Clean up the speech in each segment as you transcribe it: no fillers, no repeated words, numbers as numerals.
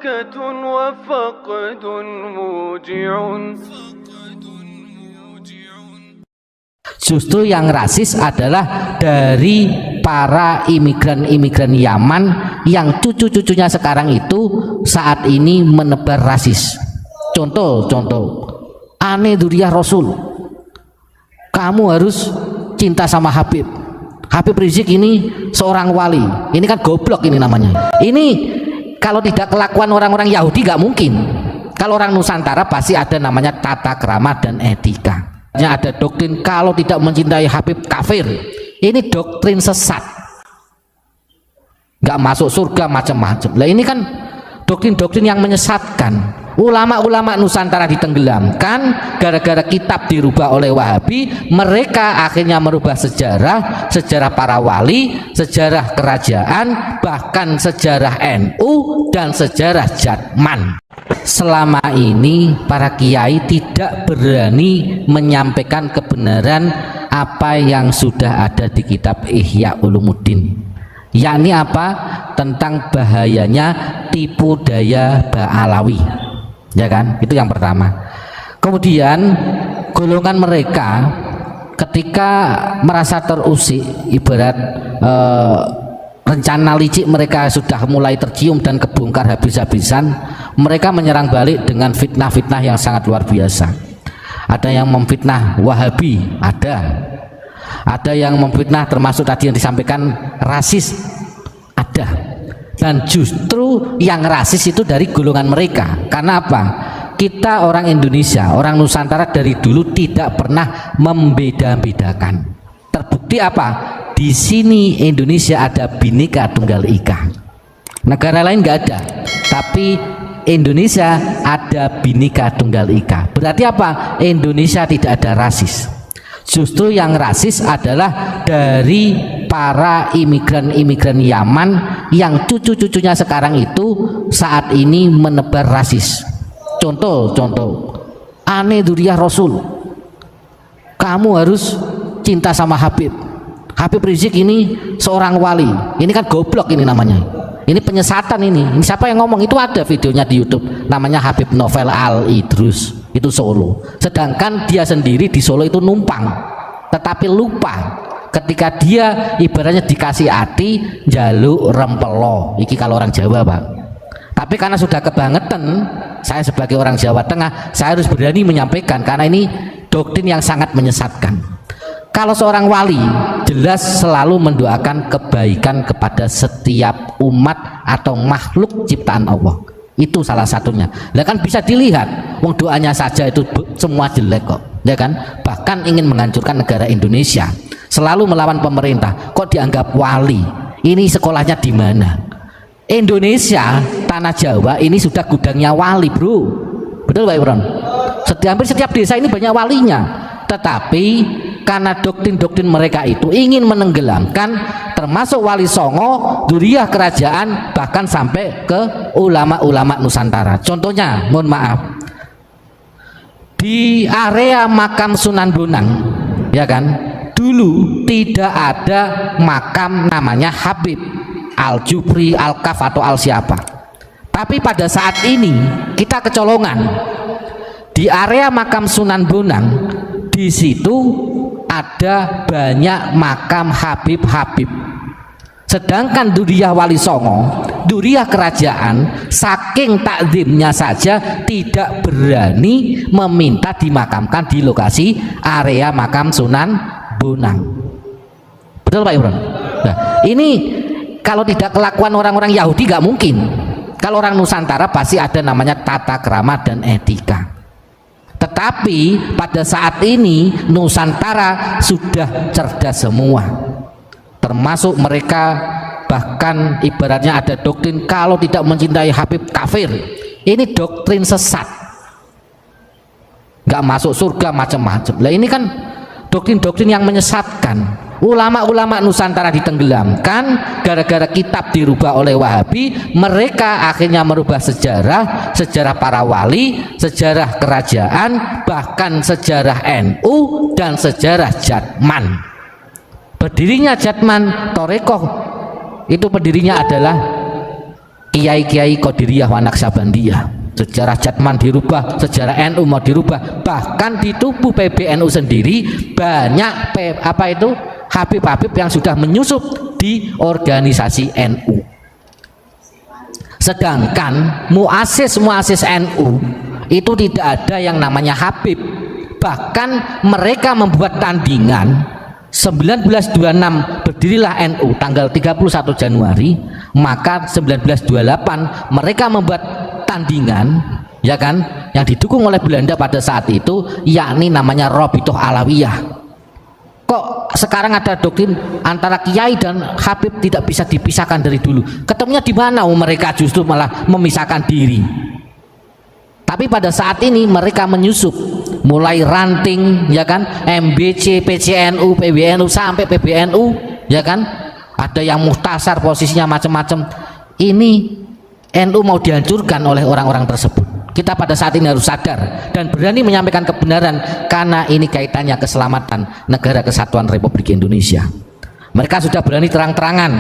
ضحكة وفقد موجع. Justru yang rasis adalah dari para imigran-imigran Yaman yang cucu-cucunya sekarang itu saat ini menebar rasis. Contoh, Ane Duriyah Rasul, kamu harus cinta sama Habib Rizik, ini seorang wali. Ini kan goblok ini namanya. Ini kalau tidak kelakuan orang-orang Yahudi gak mungkin. Kalau orang Nusantara pasti ada namanya tata krama dan etika. Ada doktrin kalau tidak mencintai Habib kafir. Ini doktrin sesat, nggak masuk surga macam-macam. Lah ini kan doktrin-doktrin yang menyesatkan. Ulama-ulama Nusantara ditenggelamkan gara-gara kitab dirubah oleh Wahabi. Mereka akhirnya merubah sejarah para wali, sejarah kerajaan, bahkan sejarah NU dan sejarah Jatman. Selama ini para kiai tidak berani menyampaikan kebenaran apa yang sudah ada di kitab Ihya Ulumuddin, yakni apa? Tentang bahayanya tipu daya Ba'alawi, ya kan? Itu yang pertama. Kemudian golongan mereka ketika merasa terusik, ibarat rencana licik mereka sudah mulai tercium dan kebongkar habis-habisan, mereka menyerang balik dengan fitnah-fitnah yang sangat luar biasa. Ada yang memfitnah Wahabi, ada yang memfitnah termasuk tadi yang disampaikan rasis, ada. Dan justru yang rasis itu dari golongan mereka. Karena apa? Kita orang Indonesia, orang Nusantara dari dulu tidak pernah membeda-bedakan. Terbukti apa? Di sini Indonesia ada Bhinneka Tunggal Ika. Negara lain nggak ada, tapi Indonesia ada Bhinneka Tunggal Ika. Berarti apa? Indonesia tidak ada rasis. Justru yang rasis adalah dari para imigran-imigran Yaman yang cucu-cucunya sekarang itu saat ini menebar rasis. Contoh, Ane Duriyah Rasul, kamu harus cinta sama Habib Rizik, ini seorang wali. Ini kan goblok ini namanya. Ini penyesatan ini. Ini siapa yang ngomong? Itu ada videonya di YouTube. Namanya Habib Novel Al Idrus. Itu Solo. Sedangkan dia sendiri di Solo itu numpang. Tetapi lupa ketika dia ibaratnya dikasih hati jaluk rempelo. Iki kalau orang Jawa, Pak. Tapi karena sudah kebangetan, saya sebagai orang Jawa Tengah, saya harus berani menyampaikan karena ini doktrin yang sangat menyesatkan. Kalau seorang wali jelas selalu mendoakan kebaikan kepada setiap umat atau makhluk ciptaan Allah. Itu salah satunya. Lah kan bisa dilihat, wong doanya saja itu semua jelek kok, ya kan? Bahkan ingin menghancurkan negara Indonesia, selalu melawan pemerintah, kok dianggap wali. Ini sekolahnya di mana? Indonesia, tanah Jawa ini sudah gudangnya wali, bro. Betul Pak Ibron? Hampir setiap desa ini banyak walinya. Tetapi karena doktrin-doktrin mereka itu ingin menenggelamkan termasuk Wali Songo, Duriyah kerajaan, bahkan sampai ke ulama-ulama Nusantara. Contohnya, mohon maaf, di area makam Sunan Bonang, ya kan, dulu tidak ada makam namanya Habib Al-Jufri, Al-Kaf atau Al-Siapa. Tapi pada saat ini kita kecolongan di area makam Sunan Bonang. Di situ ada banyak makam Habib. Sedangkan Duriyah Wali Songo, Duriyah kerajaan, saking takzimnya saja tidak berani meminta dimakamkan di lokasi area makam Sunan Bonang. Betul Pak Ibron? Nah, ini kalau tidak kelakuan orang-orang Yahudi gak mungkin. Kalau orang Nusantara pasti ada namanya tata krama dan etika. Tetapi pada saat ini Nusantara sudah cerdas semua, termasuk mereka bahkan ibaratnya ada doktrin kalau tidak mencintai Habib kafir. Ini doktrin sesat, nggak masuk surga macam-macam. Lah ini kan doktrin-doktrin yang menyesatkan. Ulama-ulama Nusantara ditenggelamkan gara-gara kitab dirubah oleh Wahabi. Mereka akhirnya merubah sejarah para wali, sejarah kerajaan, bahkan sejarah NU dan sejarah Jatman. Berdirinya Jatman Torekoh itu pendirinya adalah kiai-kiai Qadiriyah wa Naqsabandiyah, sejarah Jatman dirubah, sejarah NU mau dirubah, bahkan di tubuh PBNU sendiri banyak Habib-habib yang sudah menyusup di organisasi NU. Sedangkan muasis NU itu tidak ada yang namanya Habib. Bahkan mereka membuat tandingan 1926 berdirilah NU tanggal 31 Januari, maka 1928 mereka membuat tandingan, ya kan, yang didukung oleh Belanda pada saat itu, yakni namanya Robitoh Alawiyah. Kok sekarang ada doktrin antara kiai dan Habib tidak bisa dipisahkan dari dulu? Ketemunya di mana? Mereka justru malah memisahkan diri. Tapi pada saat ini mereka menyusup, mulai ranting, ya kan, MBC, PCNU, PBNU sampai PBNU, ya kan. Ada yang muhtasar, posisinya macam-macam. Ini NU mau dihancurkan oleh orang-orang tersebut. Kita pada saat ini harus sadar dan berani menyampaikan kebenaran, karena ini kaitannya keselamatan Negara Kesatuan Republik Indonesia. Mereka sudah berani terang-terangan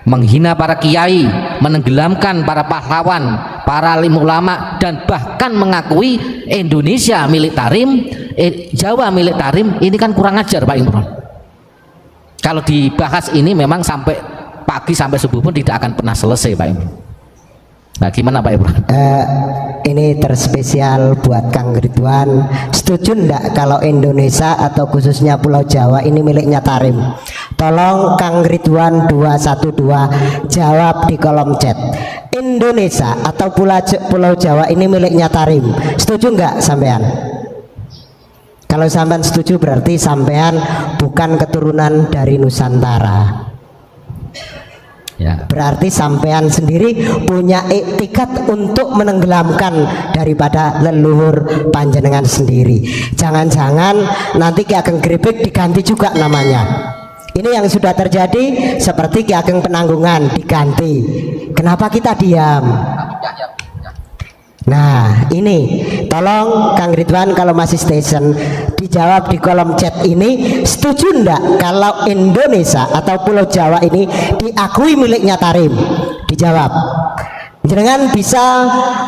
menghina para kiai, menenggelamkan para pahlawan, para alim ulama, dan bahkan mengakui Indonesia milik Tarim, Jawa milik Tarim. Ini kan kurang ajar, Pak Imron. Kalau dibahas ini memang sampai pagi sampai subuh pun tidak akan pernah selesai, Pak Imron. Nah, gimana Pak Imron? Ini terspesial buat Kang Ridwan. Setuju enggak kalau Indonesia atau khususnya Pulau Jawa ini miliknya Tarim? Tolong Kang Ridwan 212 jawab di kolom chat. Indonesia atau Pulau Jawa ini miliknya Tarim. Setuju enggak sampean? Kalau sampean setuju berarti sampean bukan keturunan dari Nusantara. Ya. Berarti sampean sendiri punya etikat untuk menenggelamkan daripada leluhur panjenengan sendiri. Jangan-jangan nanti Ki Ageng Grebek diganti juga namanya. Ini yang sudah terjadi, seperti Ki Ageng Penanggungan diganti. Kenapa kita diam? Nah, ini tolong Kang Ridwan kalau masih station dijawab di kolom chat ini, setuju enggak kalau Indonesia atau Pulau Jawa ini diakui miliknya Tarim? Dijawab. Jangan bisa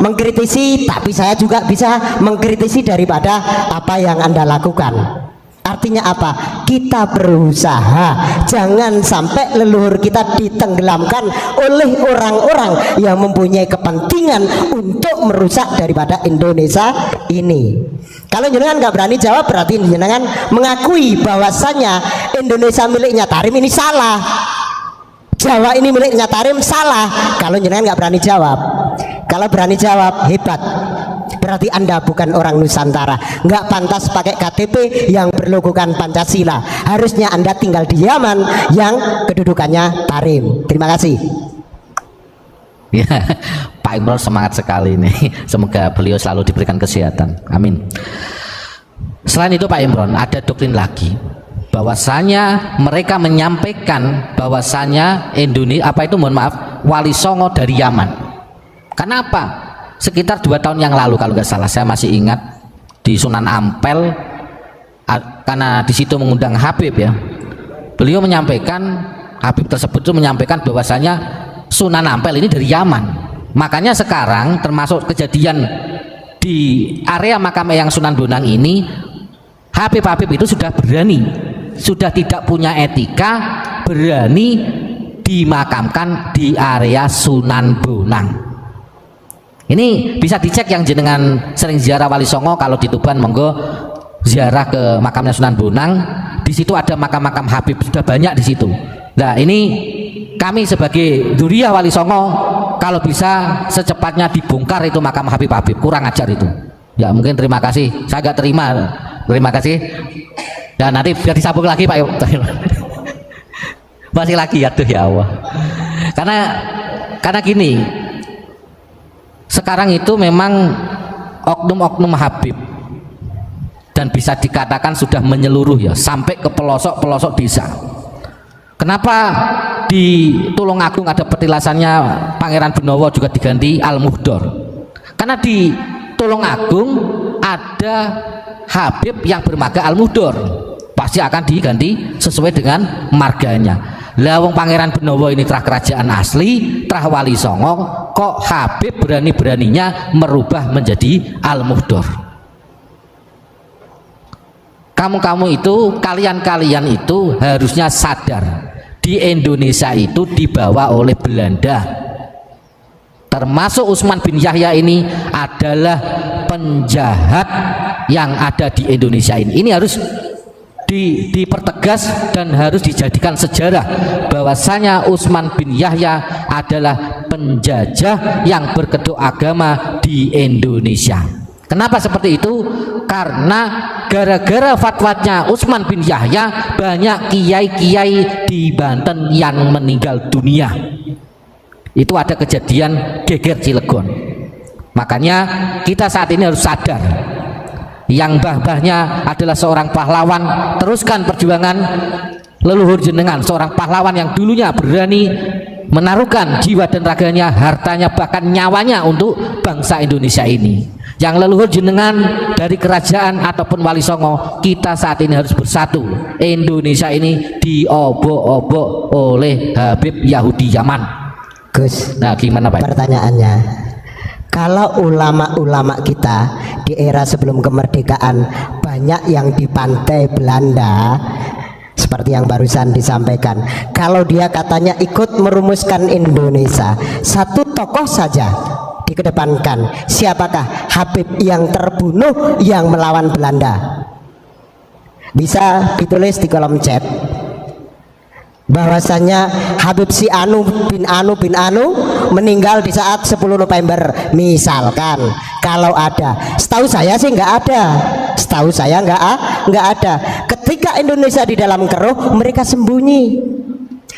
mengkritisi, tapi saya juga bisa mengkritisi daripada apa yang Anda lakukan. Artinya apa? Kita berusaha jangan sampai leluhur kita ditenggelamkan oleh orang-orang yang mempunyai kepentingan untuk merusak daripada Indonesia ini. Kalau jenengan nggak berani jawab, berarti jenengan mengakui bahwasannya Indonesia miliknya Tarim ini salah, Jawa ini miliknya Tarim salah. Kalau jenengan nggak berani jawab, kalau berani jawab hebat. Berarti Anda bukan orang Nusantara, nggak pantas pakai KTP yang berlogokan Pancasila. Harusnya Anda tinggal di Yaman yang kedudukannya Tarim. Terima kasih. Ya, Pak Imron semangat sekali ini. Semoga beliau selalu diberikan kesehatan. Amin. Selain itu Pak Imron, ada doktrin lagi bahwasanya mereka menyampaikan bahwasanya Indonesia Wali Songo dari Yaman. Kenapa? Sekitar 2 tahun yang lalu kalau nggak salah, saya masih ingat di Sunan Ampel, karena di situ mengundang Habib ya. Beliau menyampaikan, Habib tersebut itu menyampaikan bahwasanya Sunan Ampel ini dari Yaman. Makanya sekarang termasuk kejadian di area makam Eyang Sunan Bonang ini, Habib-habib itu sudah berani, sudah tidak punya etika, berani dimakamkan di area Sunan Bonang. Ini bisa dicek yang jenengan sering ziarah Wali Songo, kalau di Tuban monggo ziarah ke makamnya Sunan Bonang. Di situ ada makam-makam Habib, sudah banyak di situ. Nah, ini kami sebagai dzurriyyah Wali Songo kalau bisa secepatnya dibongkar itu makam Habib-habib, kurang ajar itu. Ya mungkin terima kasih, saya agak terima. Terima kasih. Dan nanti biar disambung lagi Pak. Masih lagi ya tuh ya Allah. Karena gini. Sekarang itu memang oknum-oknum Habib, dan bisa dikatakan sudah menyeluruh ya sampai ke pelosok-pelosok desa. Kenapa di Tulungagung ada petilasannya Pangeran Benowo juga diganti Al-Muhdor? Karena di Tulungagung ada Habib yang bermarga Al-Muhdor, pasti akan diganti sesuai dengan marganya. Lah wong Pangeran Benowo ini trah kerajaan asli, trah Wali Songo, kok Habib berani-beraninya merubah menjadi Al-Muhdor. Kamu-kamu itu, kalian-kalian itu harusnya sadar, di Indonesia itu dibawa oleh Belanda. Termasuk Utsman bin Yahya ini adalah penjahat yang ada di Indonesia ini. Ini harus dipertegas dan harus dijadikan sejarah bahwasanya Utsman bin Yahya adalah penjajah yang berkedok agama di Indonesia. Kenapa seperti itu? Karena gara-gara fatwanya Utsman bin Yahya banyak kiai-kiai di Banten yang meninggal dunia. Itu ada kejadian geger Cilegon. Makanya kita saat ini harus sadar, yang mbah-mbahnya adalah seorang pahlawan, teruskan perjuangan leluhur jenengan, seorang pahlawan yang dulunya berani menaruhkan jiwa dan raganya, hartanya, bahkan nyawanya untuk bangsa Indonesia ini. Yang leluhur jenengan dari kerajaan ataupun Wali Songo, kita saat ini harus bersatu. Indonesia ini diobok-obok oleh Habib Yahudi Yaman. Gus, nah gimana Pak? Pertanyaannya, kalau ulama-ulama kita di era sebelum kemerdekaan banyak yang dipantai Belanda, seperti yang barusan disampaikan, kalau dia katanya ikut merumuskan Indonesia, satu tokoh saja dikedepankan, siapakah? Habib yang terbunuh yang melawan Belanda. Bisa ditulis di kolom chat bahwasanya Habib si Anu bin Anu meninggal di saat 10 November misalkan. Kalau ada, setahu saya sih nggak ada, setahu saya nggak ada. Ketika Indonesia di dalam keruh, mereka sembunyi.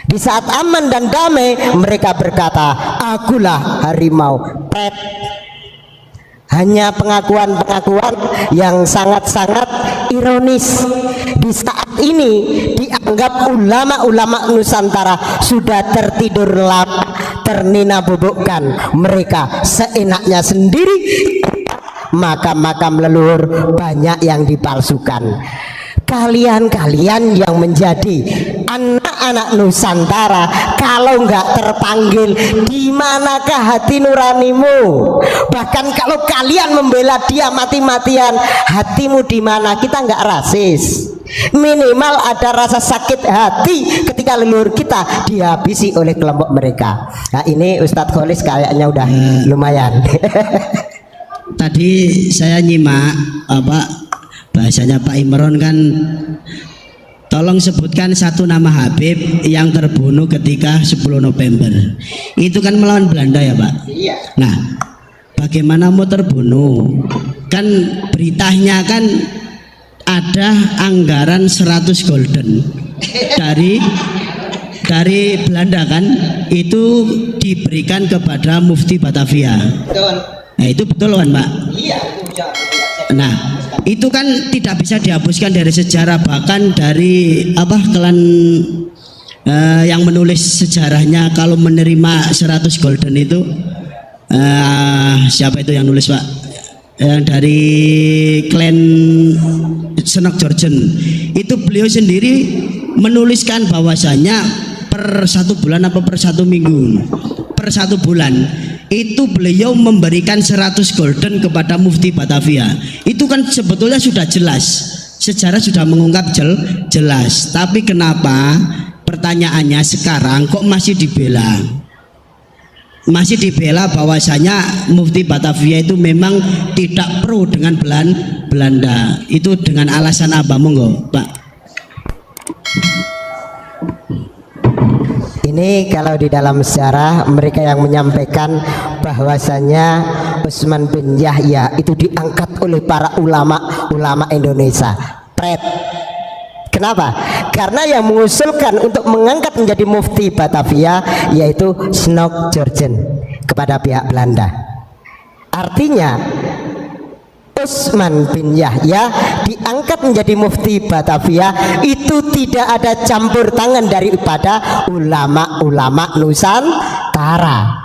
Di saat aman dan damai, mereka berkata, akulah harimau. Hanya pengakuan-pengakuan yang sangat-sangat ironis. Di saat ini dianggap ulama-ulama Nusantara sudah tertidur lama, ternina bubukkan. Mereka seenaknya sendiri, makam-makam leluhur banyak yang dipalsukan. Kalian-kalian yang menjadi anak-anak Nusantara, kalau nggak terpanggil, di manakah hati nuranimu? Bahkan kalau kalian membela dia mati-matian, hatimu di mana? Kita nggak rasis, minimal ada rasa sakit hati ketika leluhur kita dihabisi oleh kelompok mereka. Nah ini Ustadz Kholis kayaknya udah lumayan. Tadi saya nyimak bahasanya Pak Imron kan, tolong sebutkan satu nama Habib yang terbunuh ketika 10 November. Itu kan melawan Belanda ya Pak? Iya. Nah, bagaimana mau terbunuh? Kan beritanya kan ada anggaran 100 golden dari Belanda kan, itu diberikan kepada Mufti Batavia. Betul. Nah, itu betul kan Pak? Iya. Nah, itu kan tidak bisa dihapuskan dari sejarah, bahkan dari klan yang menulis sejarahnya kalau menerima 100 golden itu siapa itu yang nulis Pak? Yang dari klan Senok Jorjen itu, beliau sendiri menuliskan bahwasanya per 1 bulan apa per 1 minggu, per 1 bulan itu beliau memberikan 100 golden kepada Mufti Batavia. Itu kan sebetulnya sudah jelas, sejarah sudah mengungkap jelas. Tapi kenapa pertanyaannya sekarang kok masih dibela? Masih dibela bahwasanya Mufti Batavia itu memang tidak pro dengan Belanda. Itu dengan alasan apa? Monggo Pak. Ini kalau di dalam sejarah mereka yang menyampaikan bahwasanya Utsman bin Yahya itu diangkat oleh para ulama Indonesia. Kenapa? Karena yang mengusulkan untuk mengangkat menjadi Mufti Batavia yaitu Senok Jorjen kepada pihak Belanda. Artinya Utsman bin Yahya diangkat menjadi Mufti Batavia itu tidak ada campur tangan daripada ulama-ulama Nusantara.